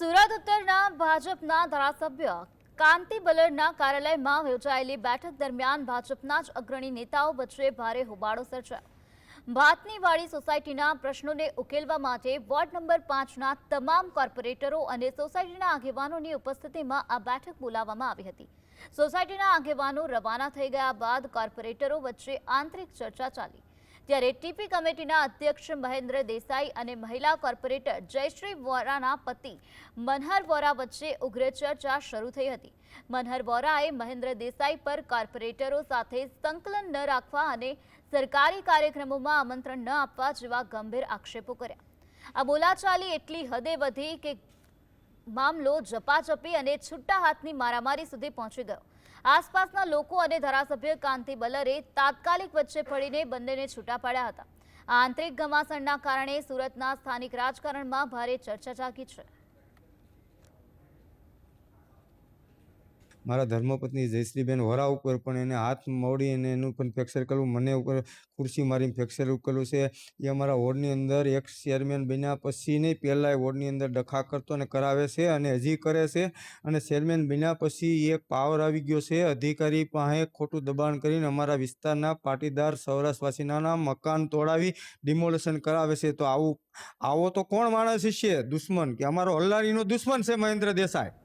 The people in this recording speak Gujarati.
સુરત ઉત્તરના ભાજપના ધારાસભ્ય કાંતિ બલરના કાર્યાલયમાં યોજાયેલી બેઠક દરમિયાન ભાજપના જ અગ્રણી નેતાઓ વચ્ચે ભારે હોબાળો સર્જાયો। ભાતનીવાડી સોસાયટીના પ્રશ્નોને ઉકેલવા માટે વોર્ડ નંબર 5ના તમામ કોર્પોરેટરો અને સોસાયટીના આગેવાનોની ઉપસ્થિતિમાં આ બેઠક બોલાવવામાં આવી હતી। સોસાયટીના આગેવાનો રવાના થઈ ગયા બાદ કોર્પોરેટરો વચ્ચે આંતરિક ચર્ચા ચાલી। ત્યારે ટીપી કમિટીના અધ્યક્ષ મહેન્દ્ર દેસાઈ અને મહિલા કોર્પોરેટર જયશ્રી વોરાના પતિ મનહર વોરા વચ્ચે ઉગ્ર ચર્ચા શરૂ થઈ હતી। મનહર વોરાએ મહેન્દ્ર દેસાઈ પર કોર્પોરેટરો સાથે સંકલન ન રાખવા અને સરકારી કાર્યક્રમોમાં આમંત્રણ ન આપવા જેવા ગંભીર આક્ષેપો કર્યા। આ બોલાચાલી એટલી હદે વધી કે મામલો ઝપાઝપી અને છૂટા હાથની મારામારી સુધી પહોંચી ગયો। આસપાસના લોકો અને ધારાસભ્ય કાંતિ બલરે તાત્કાલિક વચ્ચે પડીને બંનેને છૂટા પાડ્યા હતા। આ આંતરિક ઘમાસાણના કારણે સુરતના સ્થાનિક રાજકારણમાં ભારે ચર્ચા જાગી છે। મારા ધર્મપત્ની જયશ્રીબેન વોરા ઉપર પણ એને હાથ મોડીને એનું પણ ફ્રેક્ચર કરેલું, મને ઉપર ખુરશી મારીને ફ્રેક્ચર કરેલું છે। એ અમારા વોર્ડની અંદર એક ચેરમેન બન્યા પછી નહીં, પહેલાં વોર્ડની અંદર ડખા કરતો અને કરાવે છે અને હજી કરે છે। અને ચેરમેન બન્યા પછી એક પાવર આવી ગયો છે, અધિકારી પાસે ખોટું દબાણ કરીને અમારા વિસ્તારના પાટીદાર સૌરાષ્ટ્રવાસીના મકાન તોડાવી ડિમોલેશન કરાવે છે। તો આવો તો કોણ માણસ છે દુશ્મન, કે અમારો અલ્લારીનો દુશ્મન છે મહેન્દ્ર દેસાઈ।